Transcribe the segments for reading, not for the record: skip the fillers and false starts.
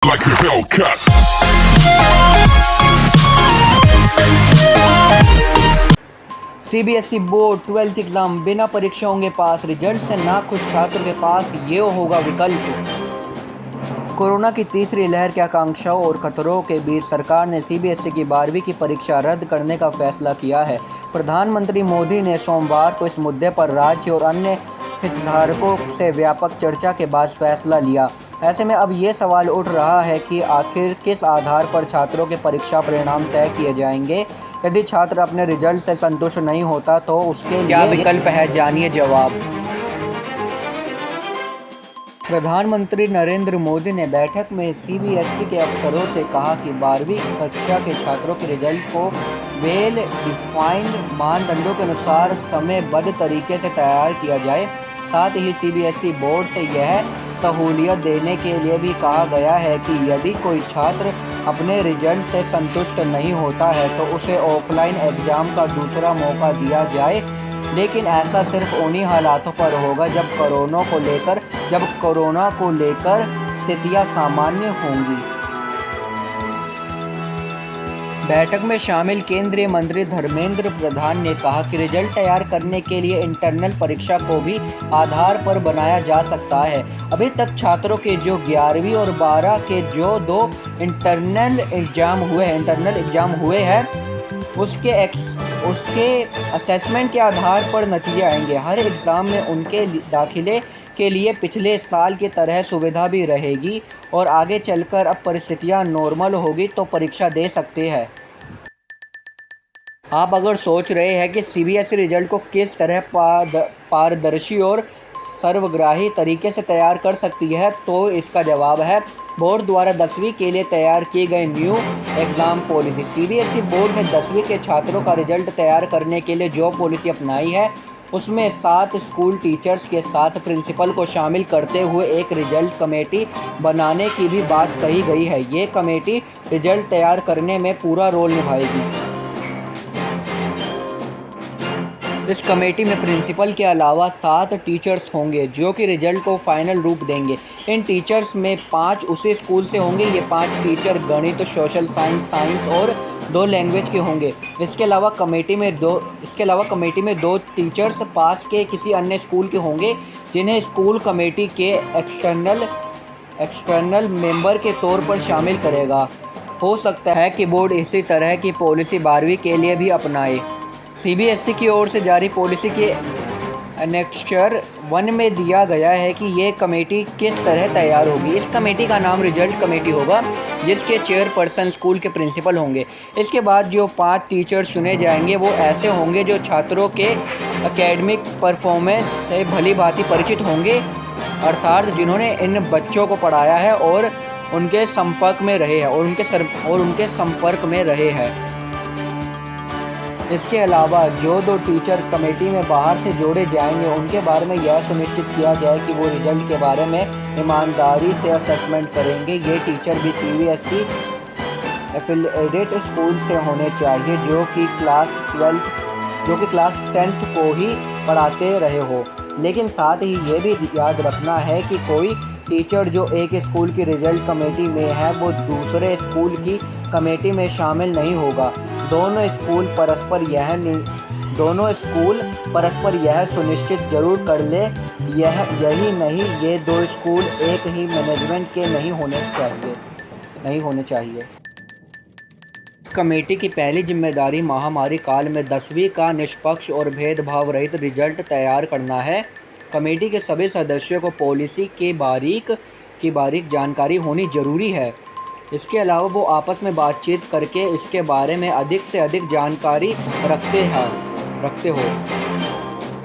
like a Hellcat. CBSE board 12th exam बिना परीक्षाओं के पास, रिजल्ट से नाखुश छात्रों के पास ये होगा विकल्प। कोरोना की तीसरी लहर की आकांक्षाओं और खतरों के बीच सरकार ने सीबीएसई की 12वीं की परीक्षा रद्द करने का फैसला किया है। प्रधानमंत्री मोदी ने सोमवार को इस मुद्दे पर राज्य और अन्य हितधारकों से व्यापक चर्चा के बाद फैसला लिया। ऐसे में अब ये सवाल उठ रहा है कि आखिर किस आधार पर छात्रों के परीक्षा परिणाम तय किए जाएंगे। यदि छात्र अपने रिजल्ट से संतुष्ट नहीं होता तो उसके क्या विकल्प है, जानिए जवाब। प्रधानमंत्री नरेंद्र मोदी ने बैठक में सीबीएसई के अफसरों से कहा कि 12वीं कक्षा के छात्रों के रिजल्ट को वेल डिफाइंड मानदंडों के अनुसार समयबद्ध तरीके से तैयार किया जाए। साथ ही सीबीएसई बोर्ड से यह सहूलियत देने के लिए भी कहा गया है कि यदि कोई छात्र अपने रिजल्ट से संतुष्ट नहीं होता है तो उसे ऑफलाइन एग्ज़ाम का दूसरा मौका दिया जाए, लेकिन ऐसा सिर्फ उन्हीं हालातों पर होगा जब कोरोना को लेकर स्थितियां सामान्य होंगी। बैठक में शामिल केंद्रीय मंत्री धर्मेंद्र प्रधान ने कहा कि रिजल्ट तैयार करने के लिए इंटरनल परीक्षा को भी आधार पर बनाया जा सकता है। अभी तक छात्रों के जो 11वीं और 12 के जो 2 इंटरनल एग्जाम हुए हैं उसके असेसमेंट के आधार पर नतीजे आएंगे। हर एग्ज़ाम में उनके दाखिले के लिए पिछले साल की तरह सुविधा भी रहेगी और आगे चलकर अब परिस्थितियां नॉर्मल होगी तो परीक्षा दे सकते हैं। आप अगर सोच रहे हैं कि सीबीएसई रिजल्ट को किस तरह पारदर्शी और सर्वग्राही तरीके से तैयार कर सकती है, तो इसका जवाब है बोर्ड द्वारा 10वीं के लिए तैयार की गई new exam policy. CBSE board ने 10वीं के छात्रों का रिजल्ट तैयार करने के लिए जो पॉलिसी अपनाई है उसमें 7 स्कूल टीचर्स के साथ प्रिंसिपल को शामिल करते हुए एक रिजल्ट कमेटी बनाने की भी बात कही गई है। ये कमेटी रिजल्ट तैयार करने में पूरा रोल निभाएगी। इस कमेटी में प्रिंसिपल के अलावा 7 टीचर्स होंगे जो कि रिजल्ट को फाइनल रूप देंगे। इन टीचर्स में 5 उसी स्कूल से होंगे। ये 5 टीचर गणित, सोशल साइंस और 2 लैंग्वेज के होंगे। इसके अलावा कमेटी में 2 टीचर्स पास के किसी अन्य स्कूल के होंगे जिन्हें स्कूल कमेटी के एक्सटर्नल मेंबर के तौर पर शामिल करेगा। हो सकता है कि बोर्ड इसी तरह की पॉलिसी 12वीं के लिए भी अपनाए। सीबीएसई की ओर से जारी पॉलिसी के एनेक्स्चर 1 में दिया गया है कि ये कमेटी किस तरह तैयार होगी। इस कमेटी का नाम रिजल्ट कमेटी होगा जिसके चेयरपर्सन स्कूल के प्रिंसिपल होंगे। इसके बाद जो 5 टीचर्स चुने जाएंगे वो ऐसे होंगे जो छात्रों के एकेडमिक परफॉर्मेंस से भली भांति परिचित होंगे, अर्थात जिन्होंने इन बच्चों को पढ़ाया है और उनके संपर्क में रहे हैं इसके अलावा जो 2 टीचर कमेटी में बाहर से जोड़े जाएंगे उनके बारे में यह सुनिश्चित किया जाए कि वो रिजल्ट के बारे में ईमानदारी से असेसमेंट करेंगे। ये टीचर भी सीबीएसई एफिलिएटेड स्कूल से होने चाहिए जो कि क्लास 10th को ही पढ़ाते रहे हो। लेकिन साथ ही ये भी याद रखना है कि कोई टीचर जो एक स्कूल की रिजल्ट कमेटी में है वो दूसरे स्कूल की कमेटी में शामिल नहीं होगा। दोनों स्कूल परस्पर यह सुनिश्चित जरूर कर ले, यही नहीं ये 2 स्कूल एक ही मैनेजमेंट के नहीं होने चाहिए। कमेटी की पहली जिम्मेदारी महामारी काल में 10वीं का निष्पक्ष और भेदभाव रहित रिजल्ट तैयार करना है। कमेटी के सभी सदस्यों को पॉलिसी की बारीक जानकारी होनी जरूरी है। इसके अलावा वो आपस में बातचीत करके इसके बारे में अधिक से अधिक जानकारी रखते हो।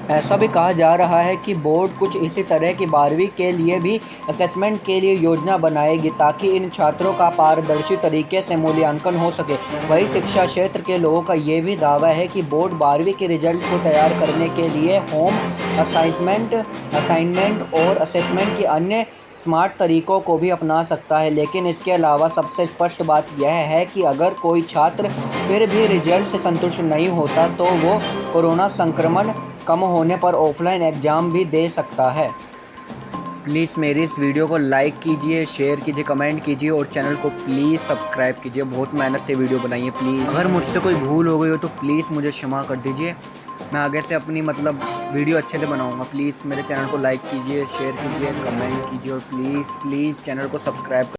ऐसा भी कहा जा रहा है कि बोर्ड कुछ इसी तरह की 12वीं के लिए भी असेसमेंट के लिए योजना बनाएगी ताकि इन छात्रों का पारदर्शी तरीके से मूल्यांकन हो सके। वहीं शिक्षा क्षेत्र के लोगों का ये भी दावा है कि बोर्ड 12वीं के रिजल्ट को तैयार करने के लिए होम असाइनमेंट और असेसमेंट की अन्य स्मार्ट तरीकों को भी अपना सकता है। लेकिन इसके अलावा सबसे स्पष्ट बात यह है कि अगर कोई छात्र फिर भी रिजल्ट से संतुष्ट नहीं होता तो वो कोरोना संक्रमण कम होने पर ऑफलाइन एग्ज़ाम भी दे सकता है। प्लीज़ मेरी इस वीडियो को लाइक कीजिए, शेयर कीजिए, कमेंट कीजिए और चैनल को प्लीज़ सब्सक्राइब कीजिए। बहुत मेहनत से वीडियो बनाई है प्लीज़। अगर मुझसे कोई भूल हो गई हो तो प्लीज़ मुझे क्षमा कर दीजिए। मैं आगे से अपनी वीडियो अच्छे से बनाऊँगा। प्लीज़ मेरे चैनल को लाइक कीजिए, शेयर कीजिए, कमेंट कीजिए और प्लीज़ चैनल को सब्सक्राइब